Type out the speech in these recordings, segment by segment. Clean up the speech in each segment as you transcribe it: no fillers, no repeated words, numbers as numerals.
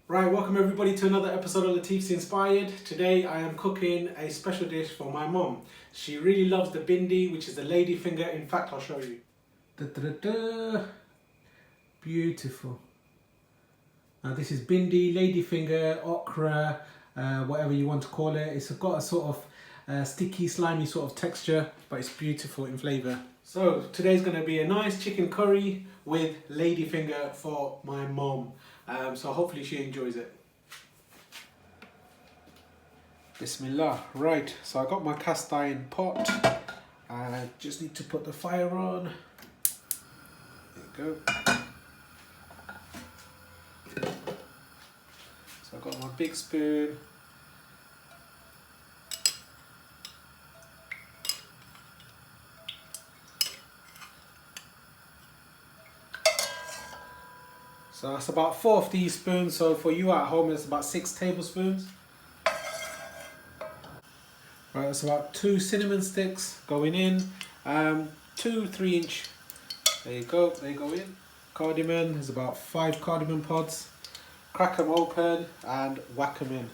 Right, welcome everybody to another episode of Latif's Inspired. Today I am cooking a special dish for my mom. She really loves the Bindhi, which is the ladyfinger. In fact, I'll show you. Da, da, da, da. Beautiful. Now this is Bindhi, ladyfinger, okra, whatever you want to call it. It's got a sort of sticky, slimy sort of texture, but it's beautiful in flavour. So today's going to be a nice chicken curry with ladyfinger for my mom. So hopefully she enjoys it. Bismillah. Right, so I got my cast iron pot. I just need to put the fire on. There you go. So I've got my big spoon. So that's about 4 teaspoons. So for you at home, it's about 6 tablespoons. Right, that's about 2 cinnamon sticks going in. 2 3-inch. There you go. They go in. Cardamom. There's about 5 cardamom pods. Crack them open and whack them in.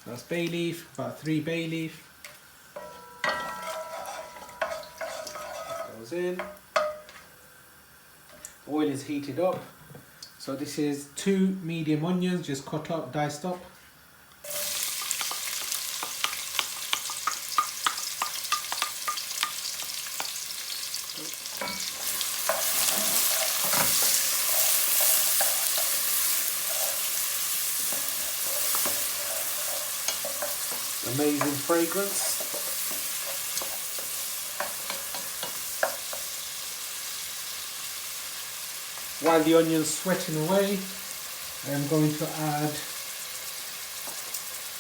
That's bay leaf. About 3 bay leaf. Goes in. Oil is heated up. So this is 2 medium onions, just cut up, diced up. Amazing fragrance. While the onion's sweating away, I'm going to add,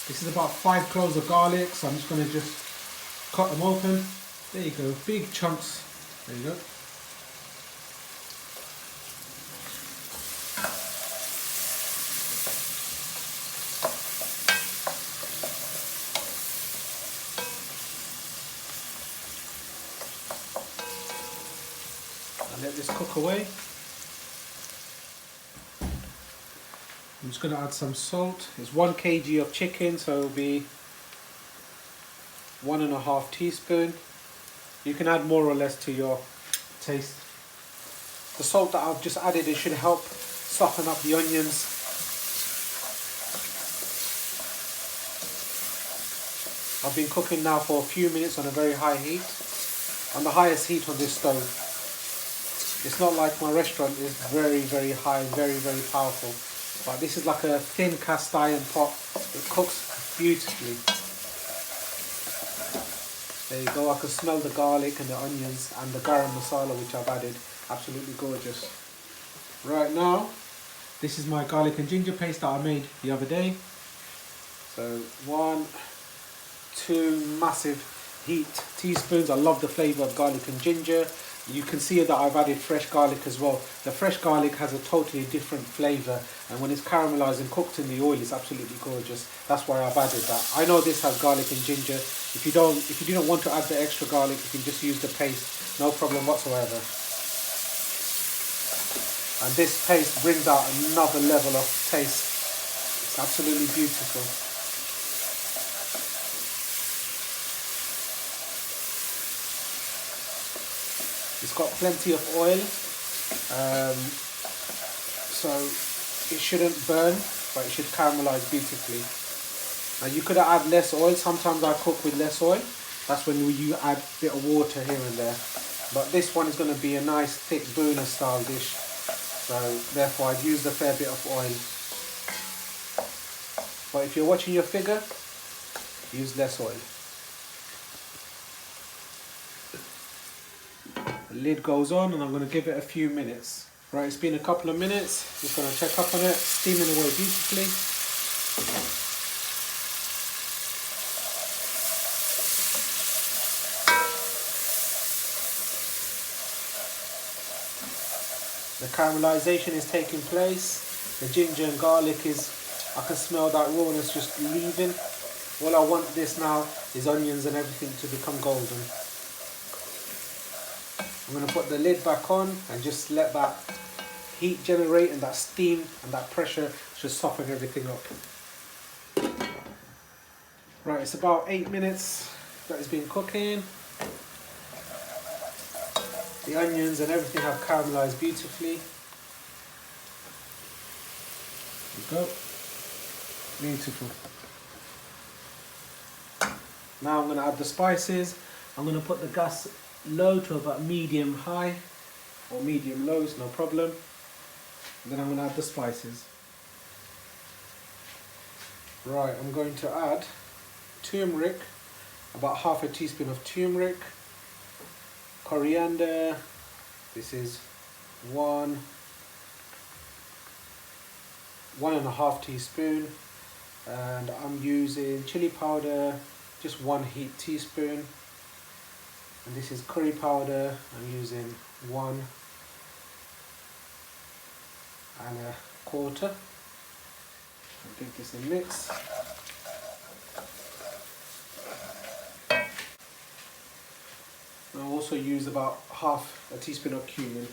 this is about 5 cloves of garlic, so I'm just going to just cut them open. There you go, big chunks. There you go. I'll let this cook away. I'm just going to add some salt. It's 1 kg of chicken, so it'll be 1.5 teaspoon. You can add more or less to your taste. The salt that I've just added, it should help soften up the onions. I've been cooking now for a few minutes on a very high heat, on the highest heat on this stove. It's not like my restaurant is very high, very powerful. But this is like a thin cast iron pot. It cooks beautifully. There you go. I can smell the garlic and the onions and the garam masala which I've added. Absolutely gorgeous. Right now, this is my garlic and ginger paste that I made the other day. So 1, 2 massive heaped teaspoons. I love the flavour of garlic and ginger. You can see that I've added fresh garlic as well. The fresh garlic has a totally different flavour, and when it's caramelised and cooked in the oil, it's absolutely gorgeous. That's why I've added that. I know this has garlic and ginger. If you didn't want to add the extra garlic, you can just use the paste, no problem whatsoever. And this paste brings out another level of taste. It's absolutely beautiful. It's got plenty of oil, so it shouldn't burn, but it should caramelise beautifully. Now you could add less oil. Sometimes I cook with less oil. That's when you add a bit of water here and there. But this one is going to be a nice thick burner style dish, so therefore I've used a fair bit of oil. But if you're watching your figure, use less oil. The lid goes on and I'm going to give it a few minutes. Right, it's been a couple of minutes. Just going to check up on it. Steaming away beautifully. The caramelization is taking place. The ginger and garlic is, I can smell that rawness just leaving. All I want this now is onions and everything to become golden. I'm going to put the lid back on and just let that heat generate and that steam and that pressure should soften everything up. Right, it's about 8 minutes that it's been cooking. The onions and everything have caramelized beautifully. There we go. Beautiful. Now I'm going to add the spices. I'm going to put the gas low to about medium high or medium low, it's no problem. And then I'm going to add the spices. Right, I'm going to add turmeric, about half a teaspoon of turmeric, coriander, this is 1.5 teaspoon, and I'm using chili powder, just 1 heaped teaspoon, and this is curry powder, I'm using 1 1/4. I'll give this a mix. I'll also use about half a teaspoon of cumin.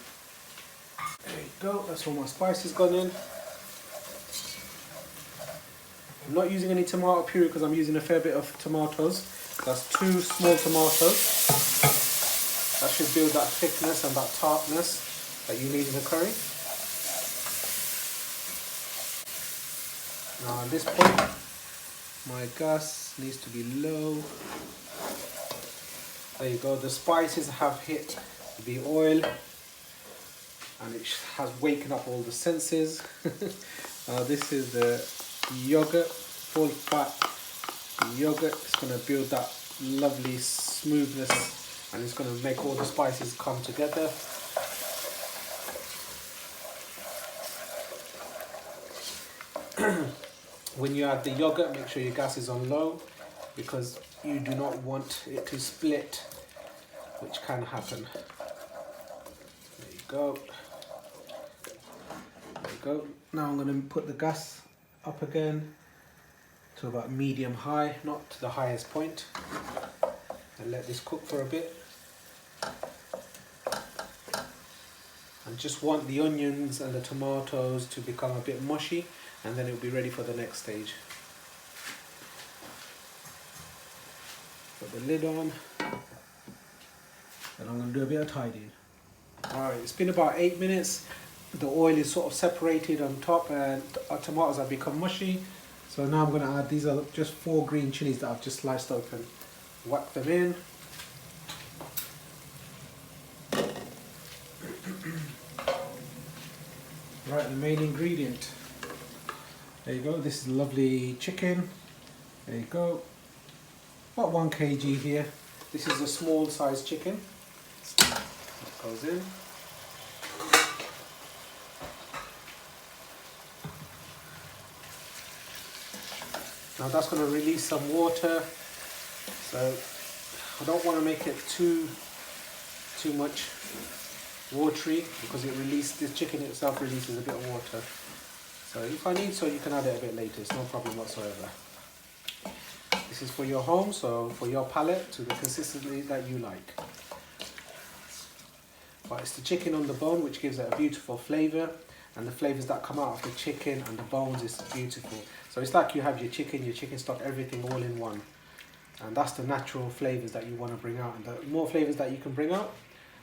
There you go, that's all my spices gone in. I'm not using any tomato puree because I'm using a fair bit of tomatoes. That's 2 small tomatoes. That should build that thickness and that tartness that you need in a curry. Now at this point, my gas needs to be low. There you go, the spices have hit the oil and it has waken up all the senses. This is the yogurt, full fat yogurt. It's going to build that lovely smoothness and it's going to make all the spices come together. When you add the yogurt, make sure your gas is on low because you do not want it to split, which can happen. There you go. There you go. Now I'm going to put the gas up again to about medium high, not to the highest point, and let this cook for a bit. And just want the onions and the tomatoes to become a bit mushy, and then it'll be ready for the next stage. Put the lid on, and I'm going to do a bit of tidying. Alright, it's been about 8 minutes. The oil is sort of separated on top and our tomatoes have become mushy. So now I'm going to add, these are just 4 green chilies that I've just sliced open. Whack them in. Right, the main ingredient. There you go, this is lovely chicken. There you go. About 1 kg here. This is a small size chicken. That goes in. Now that's going to release some water, so I don't want to make it too much watery because this chicken itself releases a bit of water. So if I need so, you can add it a bit later, it's no problem whatsoever. This is for your home, so for your palate, to the consistency that you like. But it's the chicken on the bone which gives it a beautiful flavour, and the flavours that come out of the chicken and the bones is beautiful. So it's like you have your chicken stock, everything all in one. And that's the natural flavours that you want to bring out. And the more flavours that you can bring out,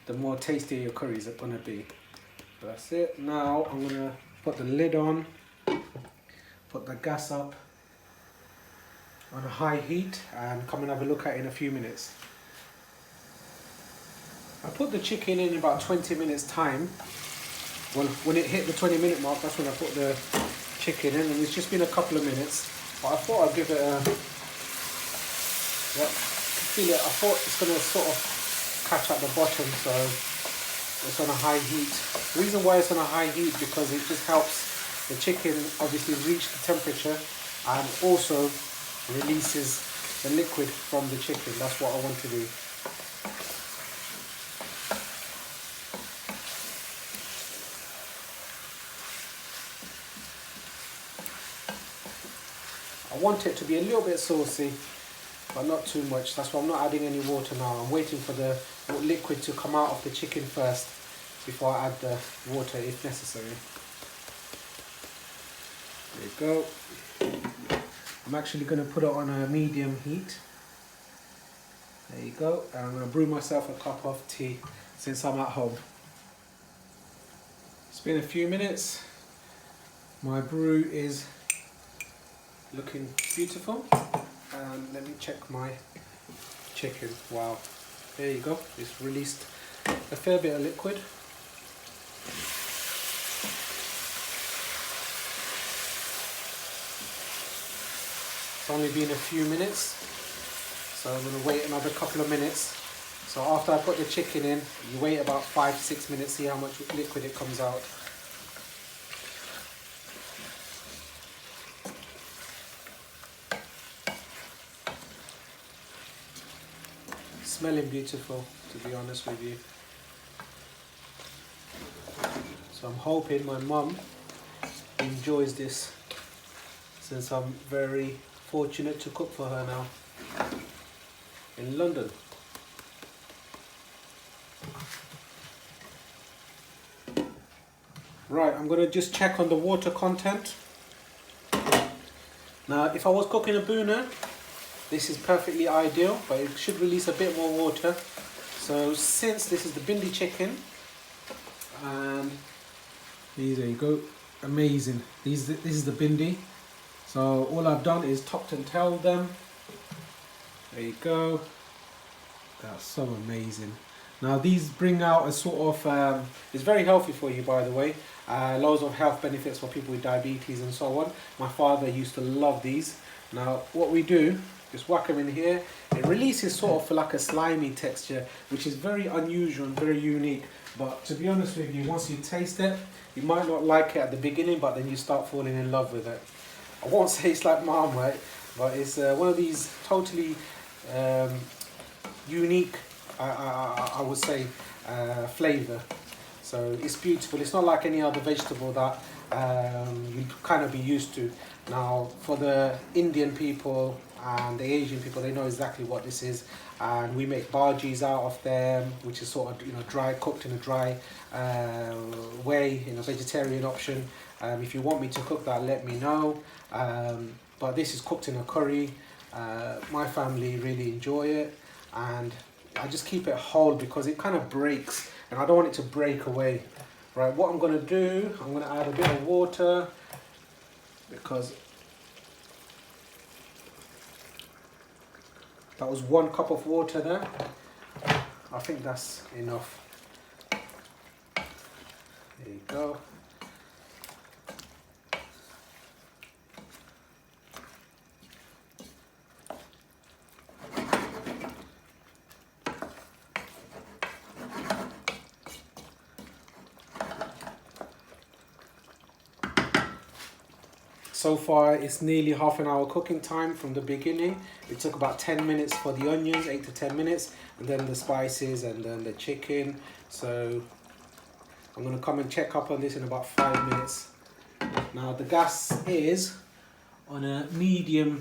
the more tastier your curries are going to be. So that's it. Now I'm going to put the lid on, put the gas up on a high heat, and come and have a look at it in a few minutes. I put the chicken in about 20 minutes time. Well, when it hit the 20-minute mark, that's when I put the chicken in, and it's just been a couple of minutes. But I thought I'd give it a... Yep, feel it. I thought it's going to sort of catch at the bottom, so it's on a high heat. The reason why it's on a high heat because it just helps the chicken obviously reach the temperature and also releases the liquid from the chicken. That's what I want to do. I want it to be a little bit saucy, but not too much. That's why I'm not adding any water now. I'm waiting for the liquid to come out of the chicken first. before I add the water if necessary. There you go. I'm actually going to put it on a medium heat. There you go. And I'm going to brew myself a cup of tea since I'm at home. It's been a few minutes. My brew is looking beautiful. And let me check my chicken. Wow. There you go. It's released a fair bit of liquid. It's only been a few minutes, so I'm going to wait another couple of minutes. So after I put the chicken in, you wait about 5 to 6 minutes, see how much liquid it comes out. Smelling beautiful, to be honest with you. So I'm hoping my mum enjoys this, since I'm very fortunate to cook for her now in London. Right, I'm going to just check on the water content. Now, if I was cooking a bhuna, this is perfectly ideal, but it should release a bit more water. So since this is the Bhindi chicken, and there you go, amazing. This is the Bhindi. So all I've done is topped and tailed them. There you go. That's so amazing. Now these bring out a sort of, it's very healthy for you, by the way. Loads of health benefits for people with diabetes and so on. My father used to love these. Now what we do, just whack them in here. It releases sort of like a slimy texture, which is very unusual and very unique. But to be honest with you, once you taste it, you might not like it at the beginning, but then you start falling in love with it. I won't say it's like Marmite, but it's one of these totally unique, I would say, flavour. So it's beautiful. It's not like any other vegetable that you'd kind of be used to. Now, for the Indian people and the Asian people, they know exactly what this is. And we make bhajis out of them, which is sort of, dry, cooked in a dry way, in a vegetarian option. If you want me to cook that, let me know. But this is cooked in a curry. My family really enjoy it, and I just keep it whole because it kind of breaks, and I don't want it to break away. Right, what I'm going to do, I'm going to add a bit of water, because that was 1 cup of water there. I think that's enough. There you go. So far it's nearly half an hour cooking time from the beginning. It took about 10 minutes for the onions, 8 to 10 minutes, and then the spices and then the chicken. So I'm going to come and check up on this in about 5 minutes. Now the gas is on a medium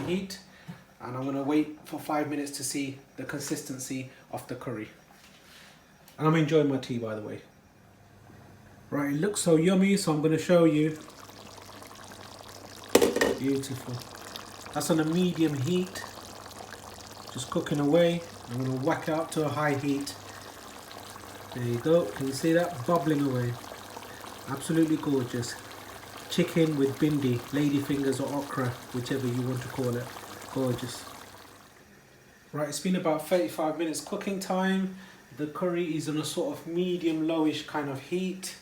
heat, and I'm going to wait for 5 minutes to see the consistency of the curry. And I'm enjoying my tea, by the way. Right, it looks so yummy, so I'm going to show you. Beautiful. That's on a medium heat, just cooking away. I'm going to whack it up to a high heat. There you go. Can you see that? Bubbling away. Absolutely gorgeous. Chicken with bhindi, ladyfingers or okra, whichever you want to call it. Gorgeous. Right, it's been about 35 minutes cooking time. The curry is on a sort of medium lowish kind of heat.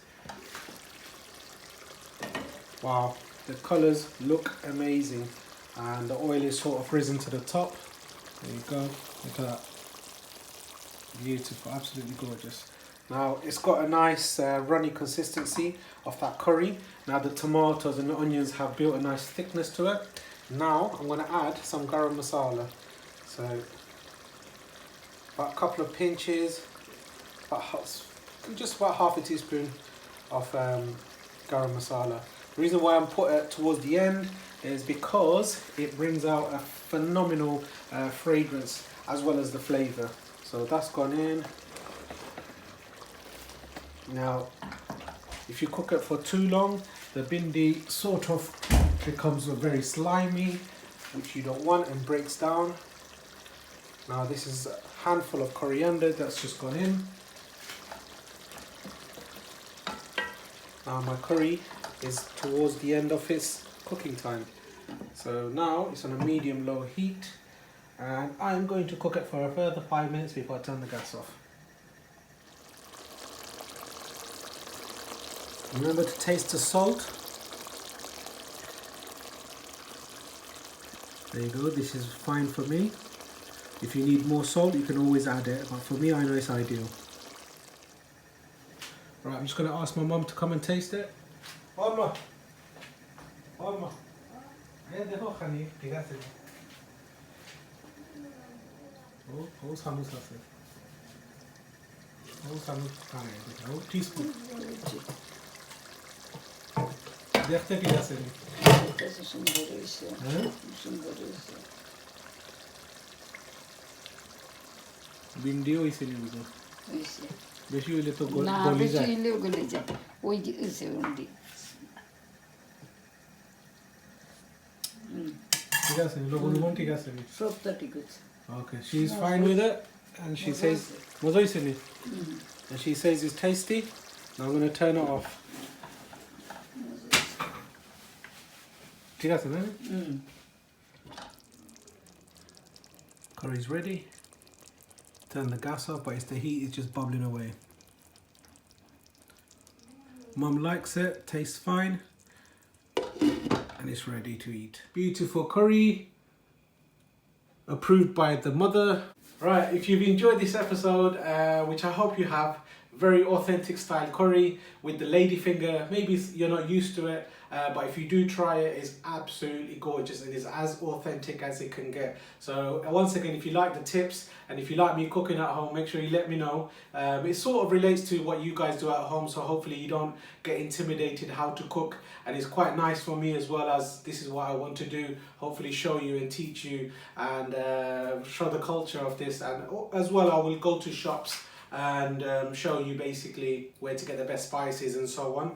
Wow, the colours look amazing, and the oil is sort of risen to the top. There you go, look at that. Beautiful, absolutely gorgeous. Now it's got a nice runny consistency of that curry. Now the tomatoes and the onions have built a nice thickness to it. Now I'm going to add some garam masala. So about a couple of pinches, just about half a teaspoon of garam masala. The reason why I'm put it towards the end is because it brings out a phenomenal fragrance as well as the flavour. So that's gone in. Now, if you cook it for too long, the bhindi sort of becomes very slimy, which you don't want, and breaks down. Now this is a handful of coriander that's just gone in. Now my curry is towards the end of its cooking time. So now it's on a medium-low heat, and I'm going to cook it for a further 5 minutes before I turn the gas off. Remember to taste the salt. There you go, this is fine for me. If you need more salt, you can always add it, but for me, I know it's ideal. Right, I'm just going to ask my mum to come and taste it. Mama. Mama. Teaspoon. দেখতে কি আছে এটা সুন্দর হয়েছে সুন্দর হয়েছে ভিন্ডি হইছে নি বুঝো হয়েছে বেশি হইলে তো না গলি বেশি যায় হইলেও গলে যায় ওই হয়েছে ভিন্ডি ঠিক আছে লবণ ঠিক আছে নি সবটা ঠিক আছে okay she's fine with it and she says মজা হইছে নি and she says it's tasty. Now I'm going to turn it off. ঠিক আছে না curry's ready. Turn the gas off, but it's the heat is just bubbling away. Mum likes it, tastes fine, and it's ready to eat. Beautiful curry, approved by the mother. Right, if you've enjoyed this episode, which I hope you have, very authentic style curry with the ladyfinger. Maybe you're not used to it, but if you do try it, it's absolutely gorgeous. It is as authentic as it can get. So once again, if you like the tips and if you like me cooking at home, make sure you let me know. It sort of relates to what you guys do at home, so hopefully you don't get intimidated how to cook, and it's quite nice for me as well, as this is what I want to do, hopefully show you and teach you and show the culture of this. And as well, I will go to shops and show you basically where to get the best spices and so on,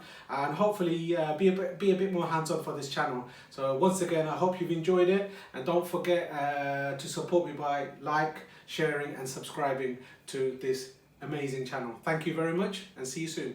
and hopefully be a bit more hands-on for this channel. So once again, I hope you've enjoyed it, and don't forget to support me by sharing and subscribing to this amazing channel. Thank you very much, and see you soon.